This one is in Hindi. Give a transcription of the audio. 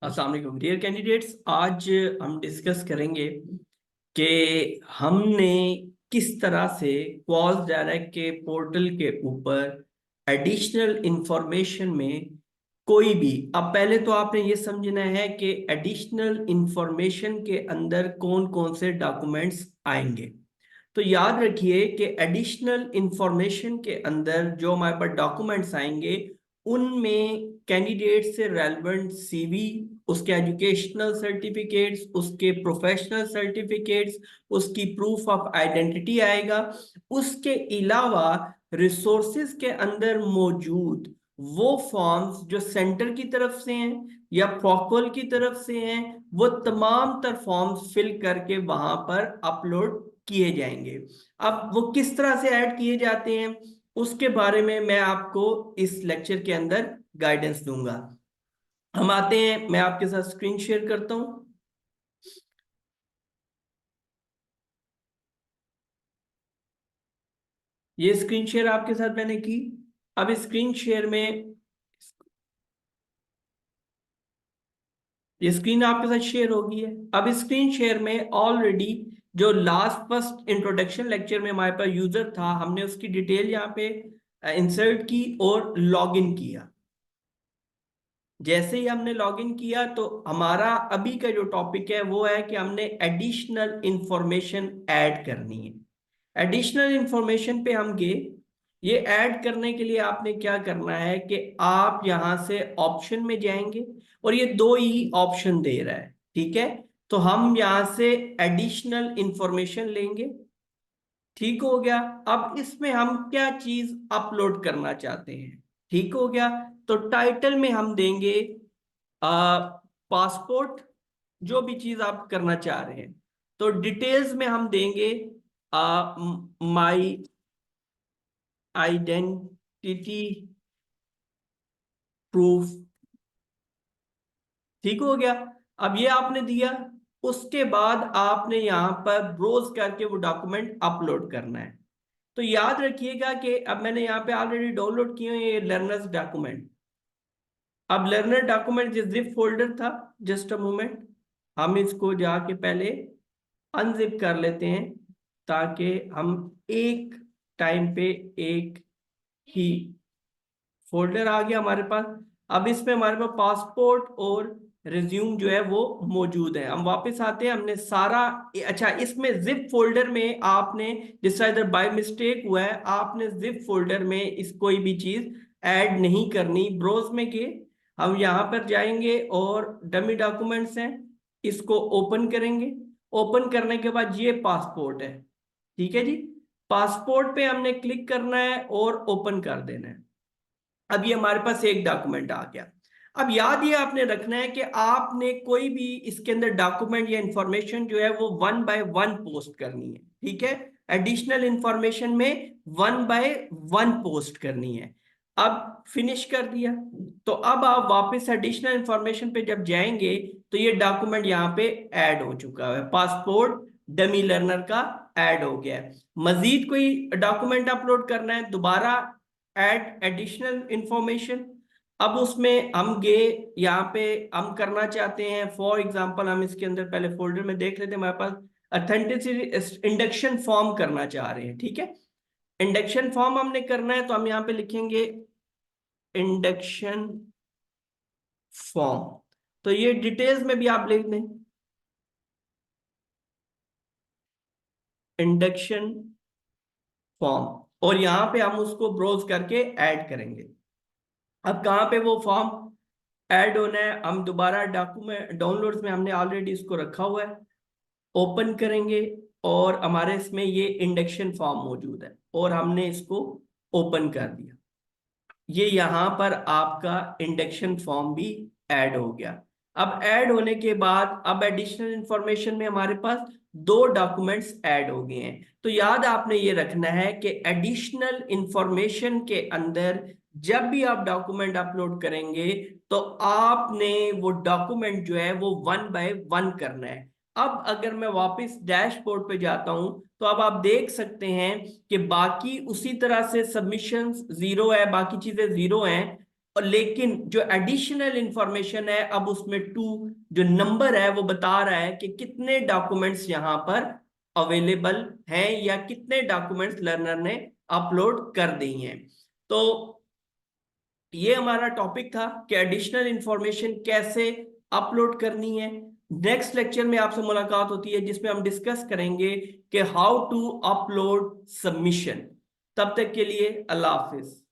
अस्सलाम वालेकुम डियर कैंडिडेट्स। आज हम डिस्कस करेंगे कि हमने किस तरह से क्वाज डायरेक्ट के पोर्टल के ऊपर एडिशनल इंफॉर्मेशन में कोई भी, अब पहले तो आपने ये समझना है कि एडिशनल इंफॉर्मेशन के अंदर कौन कौन से डॉक्यूमेंट्स आएंगे। तो याद रखिए कि एडिशनल इंफॉर्मेशन के अंदर जो हमारे पास डॉक्यूमेंट्स आएंगे उनमें कैंडिडेट से रेलेवेंट सीवी, उसके एजुकेशनल सर्टिफिकेट्स, उसके प्रोफेशनल सर्टिफिकेट्स, उसकी प्रूफ ऑफ आइडेंटिटी आएगा। उसके अलावा रिसोर्सेज के अंदर मौजूद वो फॉर्म्स जो सेंटर की तरफ से हैं या प्रॉक्वल की तरफ से हैं, वो तमाम तर फॉर्म्स फिल करके वहां पर अपलोड किए जाएंगे। अब वो किस तरह से ऐड किए जाते हैं उसके बारे में मैं आपको इस लेक्चर के अंदर गाइडेंस दूंगा। हम आते हैं, मैं आपके साथ स्क्रीन शेयर करता हूं। ये स्क्रीन शेयर आपके साथ मैंने की। अब स्क्रीन शेयर में ये स्क्रीन आपके साथ शेयर होगी है। अब स्क्रीन शेयर में ऑलरेडी जो लास्ट फर्स्ट इंट्रोडक्शन लेक्चर में हमारे पास यूजर था, हमने उसकी डिटेल यहाँ पे इंसर्ट की और लॉगिन किया। जैसे ही हमने लॉगिन किया तो हमारा अभी का जो टॉपिक है वो है कि हमने एडिशनल इंफॉर्मेशन ऐड करनी है। एडिशनल इंफॉर्मेशन पे हम गए। ये ऐड करने के लिए आपने क्या करना है कि आप यहां से ऑप्शन में जाएंगे और ये दो ही ऑप्शन दे रहा है, ठीक है। तो हम यहां से एडिशनल इंफॉर्मेशन लेंगे, ठीक हो गया। अब इसमें हम क्या चीज अपलोड करना चाहते हैं, ठीक हो गया। तो टाइटल में हम देंगे पासपोर्ट, जो भी चीज आप करना चाह रहे हैं। तो डिटेल्स में हम देंगे माई आइडेंटिटी प्रूफ, ठीक हो गया। अब ये आपने दिया, उसके बाद आपने यहां पर ब्रोज करके वो डॉक्यूमेंट अपलोड करना है। तो याद रखिएगा कि अब मैंने यहाँ पे ऑलरेडी डाउनलोड किए हैं ये लर्नर्स डॉक्यूमेंट। अब लर्नर डॉक्यूमेंट जिस जिप फोल्डर था, जस्ट अ मोमेंट, हम इसको जाके पहले अनजिप कर लेते हैं ताकि हम एक टाइम पे एक ही फोल्डर आ गया हमारे पास। अब इसमें हमारे पास पासपोर्ट और रिज्यूम जो है वो मौजूद है। हम वापस आते हैं, हमने सारा, अच्छा इसमें जिप फोल्डर में आपने, जिस तरह इधर बाय मिस्टेक हुआ है, आपने जिप फोल्डर में इस कोई भी चीज ऐड नहीं करनी। ब्रोज में के हम यहाँ पर जाएंगे और डमी डॉक्यूमेंट्स हैं, इसको ओपन करेंगे। ओपन करने के बाद ये पासपोर्ट है, ठीक है जी। पासपोर्ट पे हमने क्लिक करना है और ओपन कर देना है। अब ये हमारे पास एक डॉक्यूमेंट आ गया। अब याद ये आपने रखना है कि आपने कोई भी इसके अंदर डॉक्यूमेंट या इंफॉर्मेशन जो है वो 1 बाय 1 पोस्ट करनी है, ठीक है। एडिशनल इंफॉर्मेशन में 1 बाय 1 पोस्ट करनी है। अब फिनिश कर दिया। तो अब आप वापस एडिशनल इंफॉर्मेशन पे जब जाएंगे तो ये डॉक्यूमेंट यहाँ पे ऐड हो चुका है, पासपोर्ट डमी लर्नर का ऐड हो गया है। मजीद कोई डॉक्यूमेंट अपलोड करना है, दोबारा ऐड एडिशनल इंफॉर्मेशन। अब उसमें हम गए, यहाँ पे हम करना चाहते हैं फॉर एग्जांपल, हम इसके अंदर पहले फोल्डर में देख लेते हैं, हमारे पास ऑथेंटिसिटी इंडक्शन फॉर्म करना चाह रहे हैं, ठीक है। इंडक्शन फॉर्म हमने करना है तो हम यहाँ पे लिखेंगे इंडक्शन फॉर्म। तो ये डिटेल्स में भी आप लिख दें इंडक्शन फॉर्म, और यहाँ पे हम उसको ब्राउज करके ऐड करेंगे। अब कहाँ पे वो फॉर्म ऐड होना है, हम दोबारा डॉक्यूमेंट डाउनलोड्स में हमने ऑलरेडी इसको रखा हुआ है, ओपन करेंगे और हमारे इसमें ये इंडक्शन फॉर्म मौजूद है और हमने इसको ओपन कर दिया। ये यहाँ पर आपका इंडक्शन फॉर्म भी ऐड हो गया। अब ऐड होने के बाद अब एडिशनल इंफॉर्मेशन में हमारे पास दो डॉक्यूमेंट्स ऐड हो गए हैं। तो याद आपने ये रखना है कि एडिशनल इंफॉर्मेशन के अंदर जब भी आप डॉक्यूमेंट अपलोड करेंगे तो आपने वो डॉक्यूमेंट जो है वो 1 बाय 1 करना है। अब अगर मैं वापस डैशबोर्ड पे जाता हूं तो अब आप देख सकते हैं कि बाकी उसी तरह से सबमिशंस जीरो है, बाकी चीजें जीरो हैं। और लेकिन जो एडिशनल इंफॉर्मेशन है, अब उसमें टू जो नंबर है वो बता रहा है कि कितने डॉक्यूमेंट्स यहां पर अवेलेबल हैं या कितने डॉक्यूमेंट्स लर्नर ने अपलोड कर दी हैं। तो ये हमारा टॉपिक था कि एडिशनल इंफॉर्मेशन कैसे अपलोड करनी है। नेक्स्ट लेक्चर में आपसे मुलाकात होती है जिसमें हम डिस्कस करेंगे कि हाउ टू अपलोड सबमिशन। तब तक के लिए अल्लाह हाफिज।